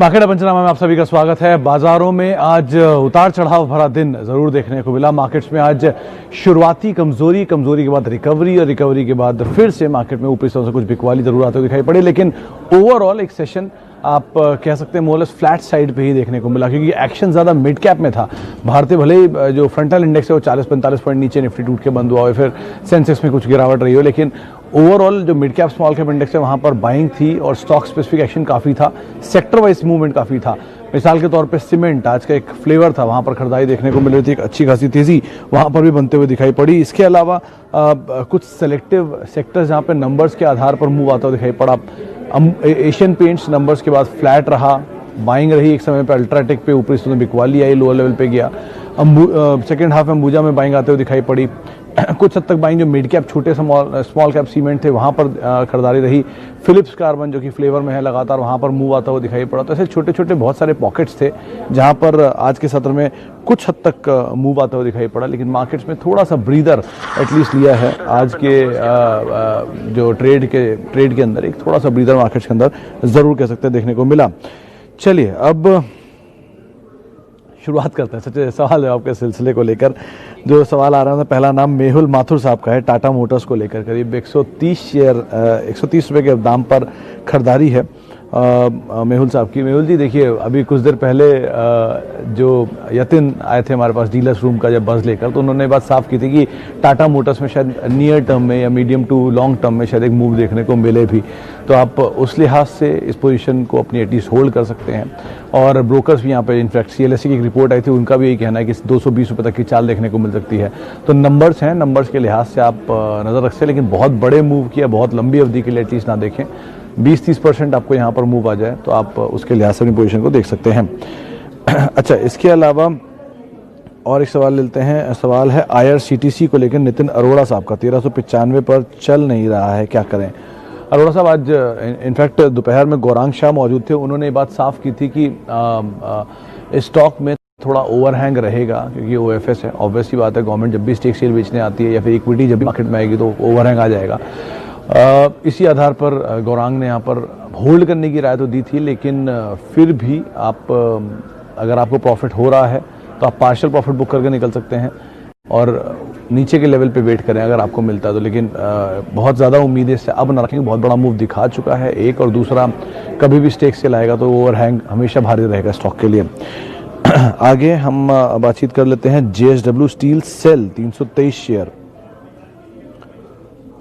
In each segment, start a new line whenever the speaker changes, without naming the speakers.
Market पंचनामा में आप सभी का स्वागत है। बाजारों में आज उतार चढ़ाव भरा दिन जरूर देखने को मिला। मार्केट्स में आज शुरुआती कमजोरी के बाद रिकवरी और रिकवरी के बाद फिर से मार्केट में ऊपरी तरफ से कुछ बिकवाली जरूर आते हुए दिखाई पड़े, लेकिन ओवरऑल एक सेशन आप कह सकते हैं मोरलेस फ्लैट साइड पे ही देखने को मिला, क्योंकि एक्शन ज़्यादा मिड कैप में था। भारतीय भले ही जो फ्रंटल इंडेक्स है वो 40-45 पॉइंट नीचे निफ्टी टूट के बंद हुआ है, फिर सेंसेक्स में कुछ गिरावट रही हो, लेकिन ओवरऑल जो mid cap small cap index है वहाँ पर बाइंग थी और स्टॉक स्पेसिफिक एक्शन काफ़ी था, सेक्टर वाइज मूवमेंट काफ़ी था। मिसाल के तौर पे सीमेंट आज का एक फ्लेवर था, वहाँ पर खरीदारी देखने को मिल रही थी, एक अच्छी खासी तेज़ी वहाँ पर भी बनते हुए दिखाई पड़ी। इसके अलावा कुछ सेलेक्टिव सेक्टर्स जहाँ पे नंबर्स के आधार पर मूव आता हुआ दिखाई पड़ा। एशियन पेंट्स नंबर्स के बाद फ्लैट रहा, बाइंग रही, एक समय पे अल्ट्राटेक पे ऊपरी स्तर बिकवाली आई, लोअर लेवल पे गया। सेकेंड हाफ में अंबुजा में बाइंग आते हुए दिखाई पड़ी। कुछ हद तक बाइंग जो मिड कैप छोटे स्मॉल कैप सीमेंट थे वहाँ पर खरीदारी रही। फिलिप्स कार्बन जो कि फ्लेवर में है लगातार वहाँ पर मूव आता हुआ दिखाई पड़ा। तो ऐसे छोटे छोटे बहुत सारे पॉकेट्स थे जहाँ पर आज के सत्र में कुछ हद तक मूव आता हुआ दिखाई पड़ा, लेकिन मार्केट्स में थोड़ा सा ब्रीदर एटलीस्ट लिया है आज के जो ट्रेड के अंदर एक थोड़ा सा ब्रीदर मार्केट्स के अंदर ज़रूर कह सकते हैं देखने को मिला। चलिए अब शुरुआत करते हैं सच्चे सवाल जवाब के सिलसिले को लेकर। जो सवाल आ रहा है पहला नाम मेहुल माथुर साहब का है। टाटा मोटर्स को लेकर करीब 130 रुपये के दाम पर खरीदारी है मेहुल साहब की। मेहुल जी देखिए, अभी कुछ देर पहले जो यतिन आए थे हमारे पास डीलर्स रूम का जब बस लेकर, तो उन्होंने बात साफ की थी कि टाटा मोटर्स में शायद नियर टर्म में या मीडियम टू लॉन्ग टर्म में शायद एक मूव देखने को मिले भी। तो आप उस लिहाज से इस पोजीशन को अपनी एटलीस्ट होल्ड कर सकते हैं। और ब्रोकर्स भी यहाँ पे इनफैक्ट CLSE की एक रिपोर्ट आई थी, उनका भी यही कहना है कि 220 रुपये तक की चाल देखने को मिल सकती है। तो नंबर्स हैं, नंबर्स के लिहाज से आप नज़र रखते हैं, लेकिन बहुत बड़े मूव किया बहुत लंबी अवधि के लिए एटलीस्ट ना देखें। 20-30% आपको यहाँ पर मूव आ जाए तो आप उसके लिहाज से अपनी पोजीशन को देख सकते हैं। अच्छा, इसके अलावा और एक सवाल लेते हैं। सवाल है IRCTC को लेकर नितिन अरोड़ा साहब का। 1395 पर चल नहीं रहा है, क्या करें? अरोड़ा साहब आज इनफैक्ट दोपहर में गौरांग शाह मौजूद थे, उन्होंने ये बात साफ की थी कि स्टॉक में थोड़ा ओवरहैंग रहेगा, क्योंकि OFS है। ऑब्वियसली बात है, गवर्नमेंट जब भी स्टेक सेल बेचने आती है या फिर इक्विटी जब भी मार्केट में आएगी तो ओवरहैंग आ जाएगा। इसी आधार पर गौरांग ने यहाँ पर होल्ड करने की राय तो दी थी, लेकिन फिर भी आप अगर आपको प्रॉफिट हो रहा है तो आप पार्शियल प्रॉफिट बुक करके निकल सकते हैं और नीचे के लेवल पे वेट करें अगर आपको मिलता है तो। लेकिन बहुत ज़्यादा उम्मीदें से अब न रखेंगे, बहुत बड़ा मूव दिखा चुका है एक, और दूसरा कभी भी स्टेक सेल आएगा तो ओवरहैंग हमेशा भारी रहेगा स्टॉक के लिए। आगे हम बातचीत कर लेते हैं JSW स्टील सेल 323 शेयर,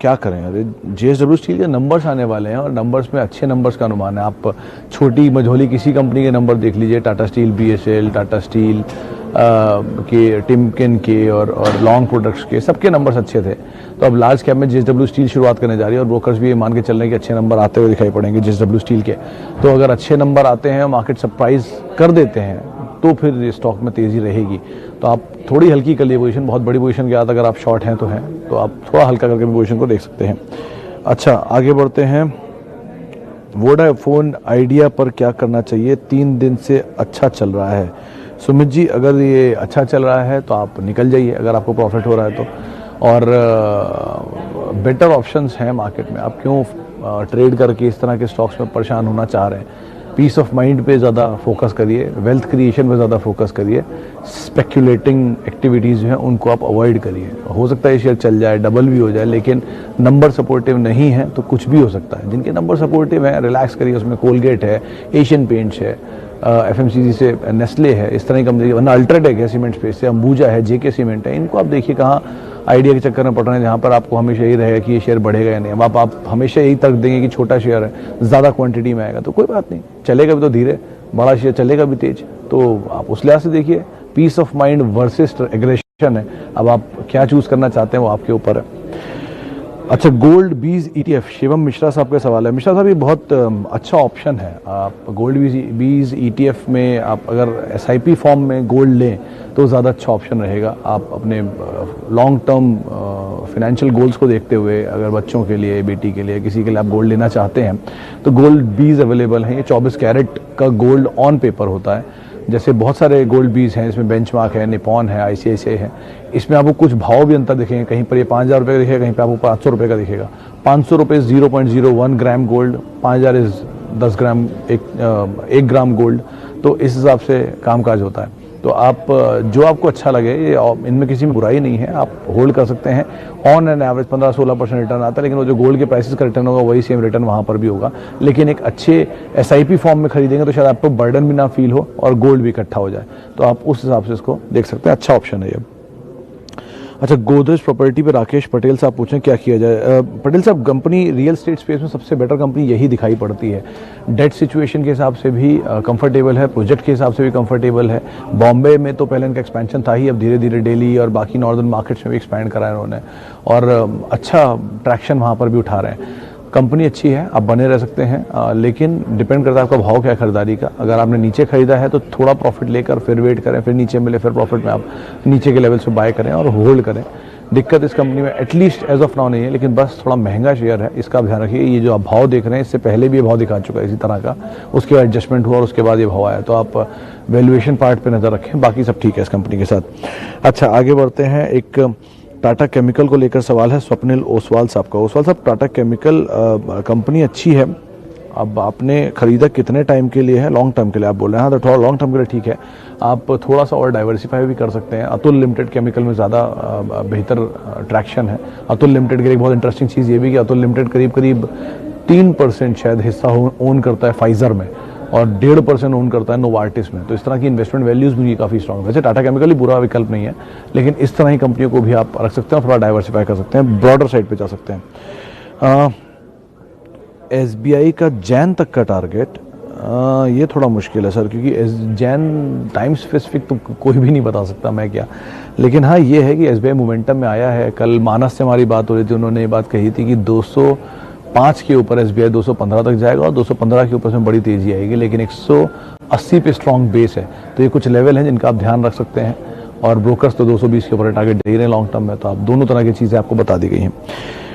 क्या करें? अरे JSW स्टील के नंबर्स आने वाले हैं और नंबर्स में अच्छे नंबर्स का अनुमान है। आप छोटी मझोली किसी कंपनी के नंबर देख लीजिए, Tata steel, BSL, Tata steel के, टिमकेन के और लॉन्ग प्रोडक्ट्स के, सबके नंबर्स अच्छे थे। तो अब लार्ज कैप में JSW स्टील शुरुआत करने जा रही है और ब्रोकर्स भी ये मान के चल रहे हैं कि अच्छे नंबर आते हुए दिखाई पड़ेंगे JSW स्टील के। तो अगर अच्छे नंबर आते हैं, मार्केट सरप्राइज कर देते हैं, तो फिर स्टॉक में तेज़ी रहेगी। तो आप थोड़ी हल्की कर लिए पोजीशन, बहुत बड़ी पोजीशन के बाद अगर आप शॉर्ट हैं तो आप थोड़ा हल्का करके पोजीशन को देख सकते हैं। अच्छा, आगे बढ़ते हैं। वोडाफोन आइडिया पर क्या करना चाहिए? 3 दिन से अच्छा चल रहा है। सुमित जी, अगर ये अच्छा चल रहा है तो आप निकल जाइए अगर आपको प्रॉफिट हो रहा है तो। और बेटर ऑप्शंस हैं मार्केट में, आप क्यों ट्रेड करके इस तरह के स्टॉक्स में परेशान होना चाह रहे हैं? पीस ऑफ माइंड पे ज़्यादा फोकस करिए, वेल्थ क्रिएशन पे ज़्यादा फोकस करिए। स्पेक्यूलेटिंग एक्टिविटीज़ जो हैं उनको आप अवॉइड करिए। हो सकता है शेयर चल जाए, डबल भी हो जाए, लेकिन नंबर सपोर्टिव नहीं है तो कुछ भी हो सकता है। जिनके नंबर सपोर्टिव हैं रिलैक्स करिए, उसमें कोलगेट है, एशियन पेंट्स है, FMCG से नेस्ले है, इस तरह की कंपनी, वरना अल्ट्राटेक है सीमेंट स्पेस से, अंबुजा है, JK सीमेंट है। इनको आप देखिए कहाँ आइडिया के चक्कर में पड़ रहे हैं जहाँ पर आपको हमेशा यही रहेगा कि ये शेयर बढ़ेगा या नहीं। अब आप हमेशा यही तर्क देंगे कि छोटा शेयर है, ज़्यादा क्वांटिटी में आएगा, तो कोई बात नहीं, चलेगा भी तो धीरे, बड़ा शेयर चलेगा भी तेज। तो आप उस लिहाज से देखिए, peace of mind versus aggression है। अब आप क्या चूज़ करना चाहते हैं वो आपके ऊपर है। अच्छा, गोल्ड बीज ETF, शिवम मिश्रा साहब का सवाल है। मिश्रा साहब, ये बहुत अच्छा ऑप्शन है। आप गोल्ड बीज ETF में आप अगर SIP फॉर्म में गोल्ड लें तो ज़्यादा अच्छा ऑप्शन रहेगा। आप अपने लॉन्ग टर्म फाइनेंशियल गोल्स को देखते हुए, अगर बच्चों के लिए, बेटी के लिए, किसी के लिए आप गोल्ड लेना चाहते हैं तो गोल्ड बीज अवेलेबल हैं। ये 24 कैरेट का गोल्ड ऑन पेपर होता है। जैसे बहुत सारे गोल्ड बीज हैं, इसमें बेंचमार्क है, निपॉन है, ICICI है। इसमें आपको कुछ भाव भी अंतर दिखेंगे, कहीं पर ये 5,000 रुपये का दिखेगा, कहीं पर आपको 500 रुपये का दिखेगा। 500 रुपये 0.01 gram gold, 5,000 is 10 gram 1 gram gold, तो इस हिसाब से कामकाज होता है। तो आप जो आपको अच्छा लगे, ये इनमें किसी में बुराई नहीं है, आप होल्ड कर सकते हैं। ऑन एन एवरेज 15-16% रिटर्न आता है, लेकिन वो जो गोल्ड के प्राइसेस का रिटर्न होगा वही सेम रिटर्न वहाँ पर भी होगा। लेकिन एक अच्छे SIP फॉर्म में खरीदेंगे तो शायद आपको बर्डन भी ना फील हो और गोल्ड भी इकट्ठा हो जाए, तो आप उस हिसाब से इसको देख सकते हैं। अच्छा ऑप्शन है ये। अच्छा, गोदरेज प्रॉपर्टी पे राकेश पटेल साहब पूछें क्या किया जाए। पटेल साहब, कंपनी रियल स्टेट स्पेस में सबसे बेटर कंपनी यही दिखाई पड़ती है। डेट सिचुएशन के हिसाब से भी कंफर्टेबल है, प्रोजेक्ट के हिसाब से भी कंफर्टेबल है। बॉम्बे में तो पहले इनका एक्सपेंशन था ही, अब धीरे धीरे दिल्ली और बाकी नॉर्दर्न मार्केट्स में भी एक्सपैंड करा है इन्होंने, और अच्छा ट्रैक्शन वहाँ पर भी उठा रहे हैं। कंपनी अच्छी है, आप बने रह सकते हैं, लेकिन डिपेंड करता है आपका भाव क्या है खरीदारी का। अगर आपने नीचे खरीदा है तो थोड़ा प्रॉफिट लेकर फिर वेट करें, फिर नीचे मिले फिर प्रॉफिट में आप नीचे के लेवल से बाय करें और होल्ड करें। दिक्कत इस कंपनी में एटलीस्ट एज ऑफ नाउ नहीं है, लेकिन बस थोड़ा महंगा शेयर है, इसका आप ध्यान रखिए। ये जो आप भाव देख रहे हैं, इससे पहले भी ये भाव दिखा चुका है इसी तरह का, उसके बाद एडजस्टमेंट हुआ और उसके बाद ये भाव आया। तो आप वैल्यूएशन पार्ट पे नज़र रखें, बाकी सब ठीक है इस कंपनी के साथ। अच्छा, आगे बढ़ते हैं। एक टाटा केमिकल को लेकर सवाल है स्वप्निल ओसवाल साहब का। ओसवाल साहब, टाटा केमिकल कंपनी अच्छी है, अब आपने खरीदा कितने टाइम के लिए है? लॉन्ग टर्म के लिए आप बोल रहे हैं। हाँ, तो थोड़ा लॉन्ग टर्म के लिए ठीक है, आप थोड़ा सा और डाइवर्सिफाई भी कर सकते हैं। अतुल लिमिटेड केमिकल में ज़्यादा बेहतर ट्रैक्शन है। अतुल लिमिटेड की एक बहुत इंटरेस्टिंग चीज़ ये भी कि अतुल लिमिटेड करीब 3% शायद हिस्सा ओन करता है फाइजर में और 1.5% ओन करता है नोवार्टिस में। तो इस तरह की इन्वेस्टमेंट वैल्यूज़ भी काफ़ी स्ट्रॉन्ग है। वैसे टाटा केमिकल ही बुरा विकल्प नहीं है, लेकिन इस तरह की कंपनियों को भी आप रख सकते हैं, थोड़ा डाइवर्सिफाई कर सकते हैं, ब्रॉडर साइड पे जा सकते हैं। SBI का जैन तक का टारगेट, ये थोड़ा मुश्किल है सर, क्योंकि जैन टाइम स्पेसिफिक तो कोई भी नहीं बता सकता मैं क्या। लेकिन हाँ, ये है कि SBI मोमेंटम में आया है। कल मानस से हमारी बात हो रही थी, उन्होंने ये बात कही थी कि 205 के ऊपर SBI 215 तक जाएगा और 215 के ऊपर से बड़ी तेजी आएगी, लेकिन 180 पे स्ट्रॉन्ग बेस है। तो ये कुछ लेवल हैं जिनका आप ध्यान रख सकते हैं, और ब्रोकर्स तो 220 के ऊपर टारगेट दे रहे हैं लॉन्ग टर्म में। तो आप दोनों तरह की चीज़ें आपको बता दी गई हैं।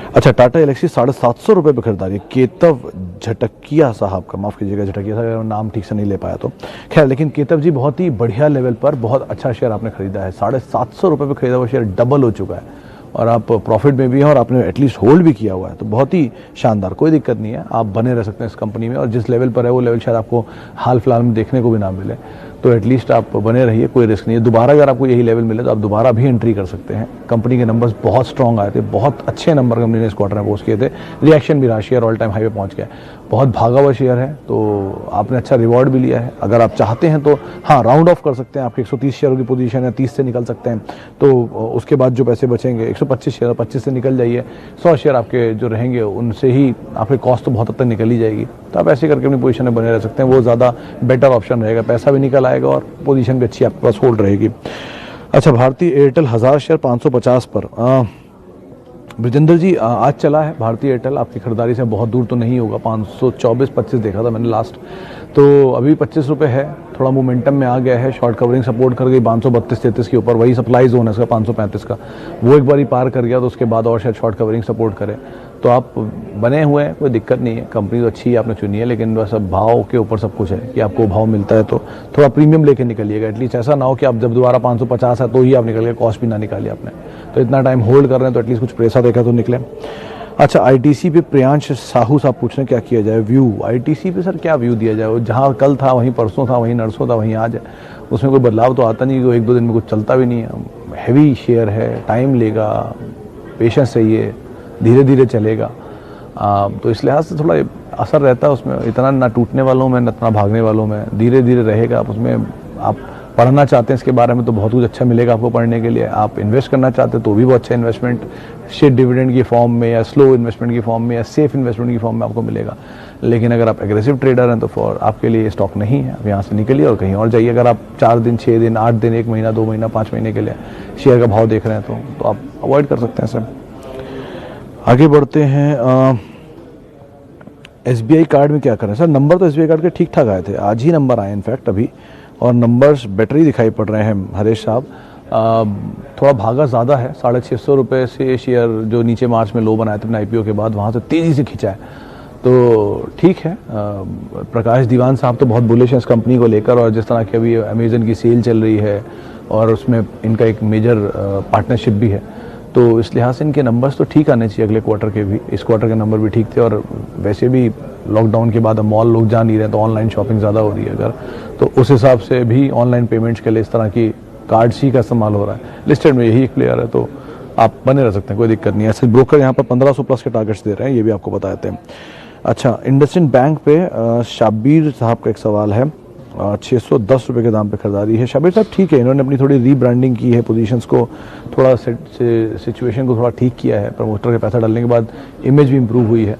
अच्छा, टाटा एलेक्सी 750 रुपये पर खरीदारी। केतव झटकिया साहब का, माफ़ कीजिएगा झटकिया साहब, नाम ठीक से नहीं ले पाया तो खैर, लेकिन केतव जी बहुत ही बढ़िया लेवल पर बहुत अच्छा शेयर आपने खरीदा है। 750 रुपये पर खरीदा हुआ शेयर डबल हो चुका है और आप प्रॉफिट में भी हैं और आपने एटलीस्ट होल्ड भी किया हुआ है, तो बहुत ही शानदार, कोई दिक्कत नहीं है, आप बने रह सकते हैं इस कंपनी में। और जिस लेवल पर है वो लेवल शायद आपको हाल फिलहाल में देखने को भी ना मिले, तो एटलीस्ट आप बने रहिए, कोई रिस्क नहीं है। दोबारा अगर आपको यही लेवल मिले तो आप दोबारा भी एंट्री कर सकते हैं। कंपनी के नंबर्स बहुत स्ट्रॉन्ग आए थे, बहुत अच्छे नंबर कंपनी ने इस क्वार्टर में पोस्ट किए थे। रिएक्शन भी रहा, शेयर ऑल टाइम हाई पे पहुंच गया, बहुत भागा हुआ शेयर है, तो आपने अच्छा रिवॉर्ड भी लिया है। अगर आप चाहते हैं तो हाँ, राउंड ऑफ कर सकते हैं, आपके 130 शेयरों की पोजीशन है, 30 से निकल सकते हैं, तो उसके बाद जो पैसे बचेंगे 125 शेयर, 25 से निकल जाइए, 100 शेयर आपके जो रहेंगे उनसे ही आपके कॉस्ट तो बहुत हद तक निकल ही जाएगी। तो आप ऐसे करके अपनी पोजीशन में बने रह सकते हैं, वो ज़्यादा बेटर ऑप्शन रहेगा, पैसा भी निकल आएगा और पोजीशन भी अच्छी आपके पास होल्ड रहेगी। अच्छा, भारतीय एयरटेल 1000 शेयर 550 पर। ब्रजेंद्र जी, आज चला है भारतीय एयरटेल, आपकी खरीदारी से बहुत दूर तो नहीं होगा, 524-25 देखा था मैंने लास्ट, तो अभी 25 रुपये है, थोड़ा मोमेंटम में आ गया है, शॉर्ट कवरिंग सपोर्ट कर गई 532-33 के ऊपर, वही सप्लाई जोन है इसका 535 का, वो एक बार ही पार कर गया तो उसके बाद और शायद शॉर्ट कवरिंग सपोर्ट करे, तो आप बने हुए हैं, कोई दिक्कत नहीं है। कंपनी तो अच्छी है, आपने चुनी है, लेकिन बस अब भाव के ऊपर सब कुछ है कि आपको भाव मिलता है तो थोड़ा प्रीमियम लेके निकलिएगा। एटलीस्ट ऐसा ना हो कि आप जब दोबारा 550 है तो ही आप निकल गए, कॉस्ट भी ना निकाली आपने, तो इतना टाइम होल्ड कर रहे हैं तो एटलीस्ट कुछ पैसा देखा तो निकले। अच्छा, ITC पे प्रियांश साहू साहब पूछ रहे हैं क्या किया जाए व्यू। ITC पे सर क्या व्यू दिया जाए, वो जहाँ कल था वहीं परसों था, वहीं नरसों था वहीं आज है, उसमें कोई बदलाव तो आता नहीं, 1-2 दिन में कुछ चलता भी नहीं है। हैवी शेयर है, टाइम लेगा, पेशेंस चाहिए, धीरे धीरे चलेगा, तो इस लिहाज से थोड़ा असर रहता है उसमें, इतना ना टूटने वालों में, न इतना भागने वालों में, धीरे धीरे रहेगा। आप उसमें आप पढ़ना चाहते हैं इसके बारे में तो बहुत कुछ अच्छा मिलेगा आपको पढ़ने के लिए, आप इन्वेस्ट करना चाहते हैं तो भी बहुत अच्छा इन्वेस्टमेंट शेयर डिविडेंड की फॉर्म में या स्लो इन्वेस्टमेंट की फॉर्म में या सेफ इन्वेस्टमेंट की फॉर्म में आपको मिलेगा। लेकिन अगर आप एग्रेसिव ट्रेडर हैं तो फॉर आपके लिए स्टॉक नहीं है, आप यहाँ से निकलिए और कहीं और जाइए। अगर आप 4 दिन, 6 दिन, 8 दिन, 1 महीना, 2 महीना, 5 महीने के लिए शेयर का भाव देख रहे हैं तो आप अवॉइड कर सकते हैं सर। आगे बढ़ते हैं। SBI कार्ड में क्या करें सर? नंबर तो SBI कार्ड के ठीक ठाक आए थे, आज ही नंबर आए इनफैक्ट अभी, और नंबर्स बेटर ही दिखाई पड़ रहे हैं हरेश साहब। थोड़ा भागा ज़्यादा है, 650 रुपये से शेयर जो नीचे मार्च में लो बनाए थे अपने IPO के बाद, वहाँ से तेज़ी से खिंचा है, तो ठीक है। प्रकाश दीवान साहब तो बहुत बुलिश हैं इस कंपनी को लेकर, और जिस तरह की अभी अमेजन की सेल चल रही है और उसमें इनका एक मेजर पार्टनरशिप भी है, तो इस लिहाज से इनके नंबर्स तो ठीक आने चाहिए अगले क्वार्टर के भी। इस क्वार्टर के नंबर भी ठीक थे, और वैसे भी लॉकडाउन के बाद अब मॉल लोग जा नहीं रहे, तो ऑनलाइन शॉपिंग ज़्यादा हो रही है अगर, तो उस हिसाब से भी ऑनलाइन पेमेंट्स के लिए इस तरह की कार्ड्स ही का इस्तेमाल हो रहा है। लिस्टेड में यही एक प्लेयर है, तो आप बने रह सकते हैं, कोई दिक्कत नहीं है। ऐसे ब्रोकर यहाँ पर 1500 प्लस के टारगेट्स दे रहे हैं, ये भी आपको बता देते हैं। अच्छा, इंडसइंड बैंक पे शाबिर साहब का एक सवाल है। 610 रुपये के दाम पे खरीदारी है। शाबिर साहब ठीक है, इन्होंने अपनी थोड़ी रीब्रांडिंग की है, पोजीशंस को थोड़ा सिचुएशन को थोड़ा ठीक किया है, प्रमोटर के पैसा डालने के बाद इमेज भी इम्प्रूव हुई है।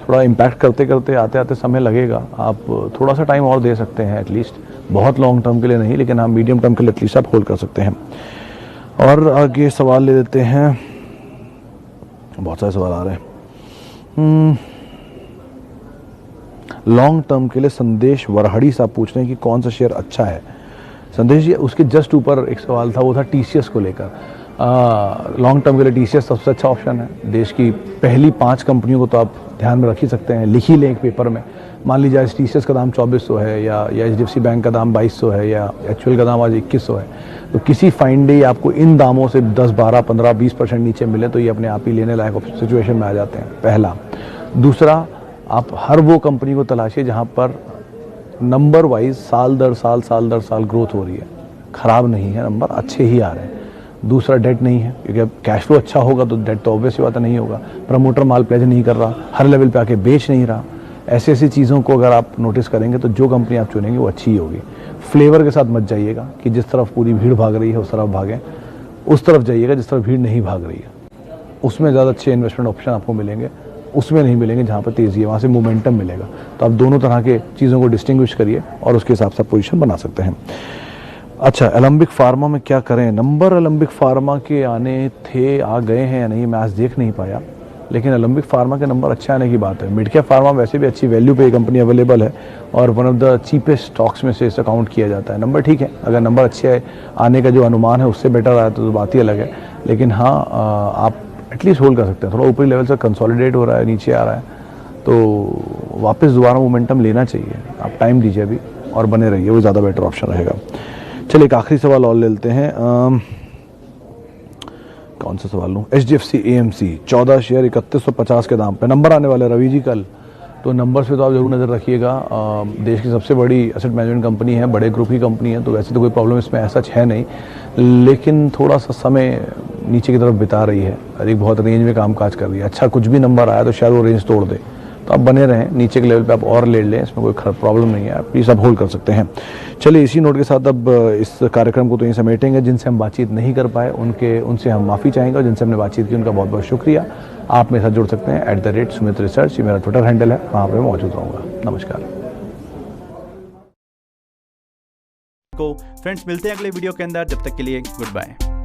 थोड़ा इम्पैक्ट करते करते आते आते समय लगेगा, आप थोड़ा सा टाइम और दे सकते हैं एटलीस्ट, बहुत लॉन्ग टर्म के लिए नहीं, लेकिन हाँ मीडियम टर्म के लिए एटलीस्ट आप होल्ड कर सकते हैं। और आगे सवाल ले लेते हैं, बहुत सारे सवाल आ रहे हैं। लॉन्ग टर्म के लिए संदेश वरहड़ी साहब पूछ रहे हैं कि कौन सा शेयर अच्छा है। संदेश जी, उसके जस्ट ऊपर एक सवाल था, वो था टीसीएस को लेकर। लॉन्ग टर्म के लिए टीसीएस सबसे अच्छा ऑप्शन है। देश की पहली 5 कंपनियों को तो आप ध्यान में रख ही सकते हैं, लिख ही लें एक पेपर में। मान लीजिए आज टीसीएस का दाम 2400 है, या एचडीएफसी बैंक का दाम 2200 है, या एचयूएल का दाम आज 2100 है, तो किसी फाइन डे आपको इन दामों से 10, 12, 15, 20% नीचे मिले तो ये अपने आप ही लेने लायक सिचुएशन में आ जाते हैं, पहला। दूसरा, आप हर वो कंपनी को तलाशिए जहाँ पर नंबर वाइज साल दर साल ग्रोथ हो रही है, ख़राब नहीं है, नंबर अच्छे ही आ रहे हैं। दूसरा, डेट नहीं है, क्योंकि अब कैश फ्लो अच्छा होगा तो डेट तो ऑब्वियस बात नहीं होगा। प्रमोटर माल प्लेज नहीं कर रहा, हर लेवल पे आके बेच नहीं रहा। ऐसी ऐसी चीज़ों को अगर आप नोटिस करेंगे तो जो कंपनी आप चुनेंगे वो अच्छी ही होगी। फ्लेवर के साथ मत जाइएगा कि जिस तरफ पूरी भीड़ भाग रही है उस तरफ भागें, उस तरफ जाइएगा जिस तरफ भीड़ नहीं भाग रही है, उसमें ज़्यादा अच्छे इन्वेस्टमेंट ऑप्शन आपको मिलेंगे, उसमें नहीं मिलेंगे जहाँ पर तेज़ी है, वहाँ से मोमेंटम मिलेगा। तो आप दोनों तरह के चीज़ों को डिस्टिंग्विश करिए और उसके हिसाब से आप पोजीशन बना सकते हैं। अच्छा, एलम्बिक फार्मा में क्या करें? नंबर एलम्बिक फार्मा के आने थे, आ गए हैं या नहीं मैं आज देख नहीं पाया, लेकिन एलम्बिक फार्मा के नंबर अच्छे आने की बात है। मिड कैप फार्मा वैसे भी अच्छी वैल्यू पे कंपनी अवेलेबल है और one of the cheapest stocks में से इसे काउंट किया जाता है। नंबर ठीक है, अगर नंबर अच्छे आने का जो अनुमान है उससे बेटर आया तो बात ही अलग है, लेकिन हाँ आप एटलीस्ट होल्ड कर सकते हैं। थोड़ा ऊपरी लेवल से कंसोलिडेट हो रहा है, नीचे आ रहा है, तो वापस दोबारा मोमेंटम लेना चाहिए। आप टाइम दीजिए अभी और बने रहिए, वो ज़्यादा बेटर ऑप्शन रहेगा। चलिए एक आखिरी सवाल और ले लेते हैं। कौन सा सवाल लूँ? एचडीएफसी एएमसी 14 शेयर 3150 के दाम पे नंबर आने वाले रवि जी कल, तो नंबर्स पे तो आप जरूर नज़र रखिएगा। देश की सबसे बड़ी एसेट मैनेजमेंट कंपनी है, बड़े ग्रुप की कंपनी है, तो वैसे तो कोई प्रॉब्लम इसमें ऐसा है नहीं, लेकिन थोड़ा सा समय नीचे की तरफ बिता रही है, एक बहुत रेंज में कामकाज कर रही है। अच्छा कुछ भी नंबर आया तो शायद वो रेंज तोड़ दे, तो आप बने रहें, नीचे के लेवल पे आप और ले लें, इसमें कोई प्रॉब्लम नहीं है, प्लीज़ आप होल्ड कर सकते हैं। चलिए इसी नोट के साथ अब इस कार्यक्रम को तो यहीं समेटेंगे। जिनसे हम बातचीत नहीं कर पाए उनसे हम माफ़ी चाहेंगे, और जिनसे हमने बातचीत की उनका बहुत बहुत शुक्रिया। आप मेरे साथ जुड़ सकते हैं @सुमित रिसर्च, ये मेरा ट्विटर हैंडल है, वहाँ पर मौजूद रहूँगा। नमस्कार।
फ्रेंड्स मिलते हैं अगले वीडियो के अंदर, जब तक के लिए गुड बाय।